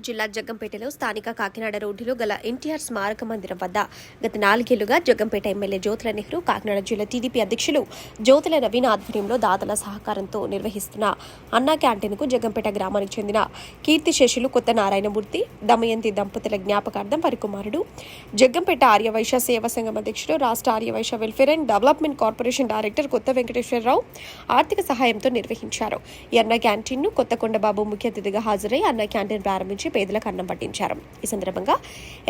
నిజామాబాద్ జిల్లా జగ్గంపేటలో స్థానిక కాకినాడ రోడ్డులో గల ఎన్టీఆర్ స్మారక మందిరం వద్ద గత 4 ఏళ్లుగా జగ్గంపేట ఎమ్మెల్యే జ్యోతుల నెహ్రూ, కాకినాడ జిల్లా టీడీపీ అధ్యక్షులు జ్యోతుల నవీన్ ఆధ్వర్యంలో దాతల సహకారంతో నిర్వహిస్తున్న అన్నా క్యాంటీన్కు జగ్గంపేట గ్రామానికి చెందిన కీర్తిశేషులు కొత్త నారాయణమూర్తి, దమయంతి దంపతుల జ్ఞాపకార్థం వారి కుమారుడు, జగ్గంపేట ఆర్యవైశ్య సేవా సంఘం అధ్యక్షుడు, రాష్ట్ర Aryavaishya welfare and development corporation director Kotha Venkateswararao ఆర్థిక సహాయంతో నిర్వహించారు. ఈ అన్నా క్యాంటీన్ను కొత్త కొండబాబు ముఖ్య అతిథిగా హాజరై అన్నా క్యాంటీన్ ప్రారంభించి పేదలకు అన్నం పట్టించారు. ఈ సందర్భంగా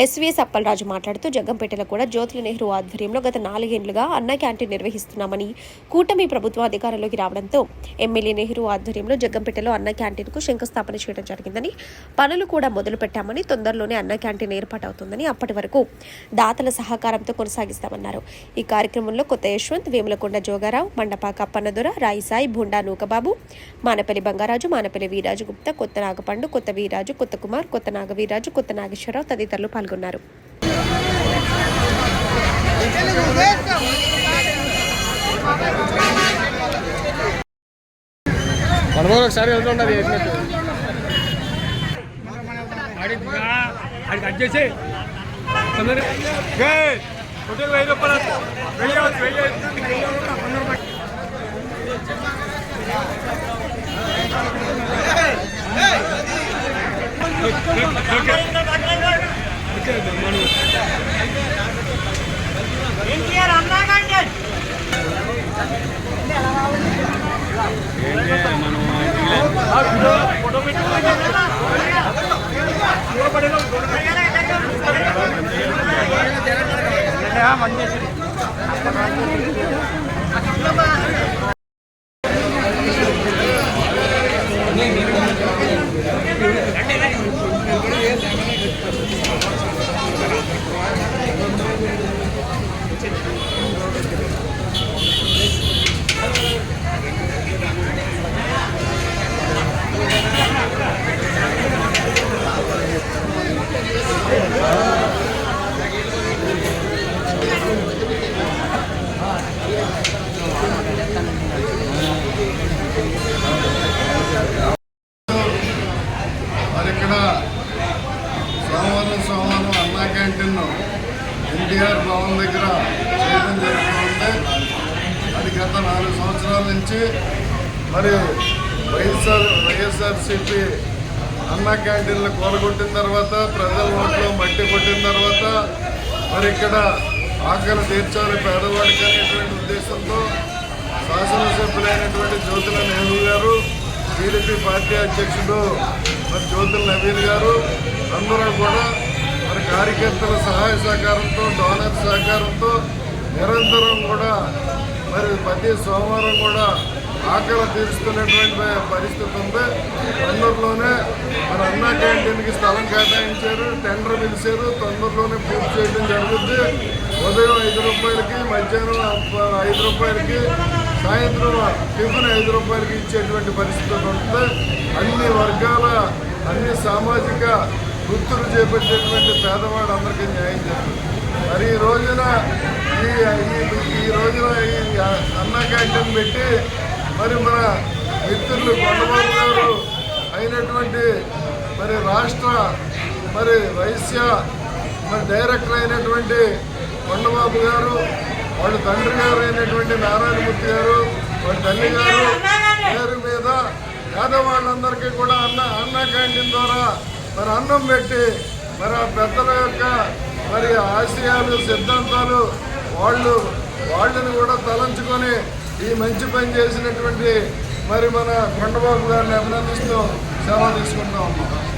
ఎస్వీఎస్ అప్పలరాజు మాట్లాడుతూ జగ్గంపేటలో కూడా జ్యోతుల నెహ్రూ ఆధ్వర్యంలో గత 4 ఏళ్లుగా అన్నా క్యాంటీన్ నిర్వహిస్తున్నామని, కూటమి ప్రభుత్వం అధికారంలోకి రావడంతో ఎమ్మెల్యే నెహ్రూ ఆధ్వర్యంలో జగ్గంపేటలో అన్నా క్యాంటీన్కు శంకుస్థాపన చేయడం జరిగిందని, పనులు కూడా మొదలు పెట్టామని, తొందరలోనే అన్నా క్యాంటీన్ ఏర్పాటవుతుందని, అప్పటి వరకు దాతల సహకారంతో కొనసాగిస్తామన్నారు. ఈ కార్యక్రమంలో కొత్త యశ్వంత్, వేములకొండ జోగారావు, మండపాక అప్పన్నదొర, రాయిసాయి, భుండా నూకబాబు, మానపల్లి బంగారాజు, మానపల్లి వీరాజు గుప్తా, కొత్త నాగపండు, కొత్త వీరాజు, కొత్త కుమార్, కొత్త నాగవీరాజు, కొత్త నాగేశ్వరరావు తదితరులు పాల్గొన్నారు. ఎన్టీఆర్ అన్నా క్యాంటీన్ సోమవారం అన్నా క్యాంటీన్ ఎన్టీఆర్ భవన్ దగ్గర చేయడం జరుగుతుంది. అది గత 4 సంవత్సరాల నుంచి మరి వైఎస్ఆర్సీపీ అన్నా క్యాంటీన్లు కూలగొట్టిన తర్వాత, ప్రజల ఓట్లో మట్టి కొట్టిన తర్వాత మరి ఇక్కడ ఆకలి తీర్చాలి పేదవాడికి అనేటువంటి ఉద్దేశంతో శాసనసభ్యులైనటువంటి జ్యోతుల నెహ్రూ గారు, టీడీపీ పార్టీ అధ్యక్షుడు మరి జ్యోతుల నవీన్ గారు అందరూ కూడా మరి కార్యకర్తల సహాయ సహకారంతో, డోనర్ సహకారంతో నిరంతరం కూడా మరి ప్రతి సోమవారం కూడా ఆకలి తీరుస్తున్నటువంటి పరిస్థితి ఉంది. తొందరలోనే మరి అన్నా క్యాంటీన్కి స్థలం కేటాయించారు, టెండర్ పిలిచారు, తొందరలోనే పూర్తి చేయడం జరుగుతుంది. ఉదయం 5 రూపాయలకి, మధ్యాహ్నం 5 రూపాయలకి, సాయంత్రం టిఫిన్ 5 రూపాయలకి ఇచ్చేటువంటి పరిస్థితి ఉంటుంది. అన్ని వర్గాల, అన్ని సామాజిక వృత్తులు చేపట్టేటువంటి పేదవాడు అందరికీ న్యాయం జరుగుతుంది. మరి ఈ రోజున అన్నా క్యాంటీన్ పెట్టి మరి మన మిత్రులు కొండబాబు గారు అయినటువంటి మరి రాష్ట్ర మరి వైశ్య మరి డైరెక్టర్ అయినటువంటి కొండబాబు గారు, వాళ్ళ తండ్రి గారు అయినటువంటి నారాయణమూర్తి గారు, వాళ్ళ తల్లి గారు పేరు మీద పేదవాళ్ళందరికీ కూడా అన్నా క్యాంటీన్ ద్వారా మరి అన్నం పెట్టి మరి ఆ పెద్దల యొక్క మరి ఆశయాలు, సిద్ధాంతాలు వాళ్ళని కూడా తలంచుకొని ఈ మంచి పని చేసినటువంటి మరి మన కొండబాబు గారిని అభినందిస్తూ సెలవు తీసుకుంటా ఉన్నాం.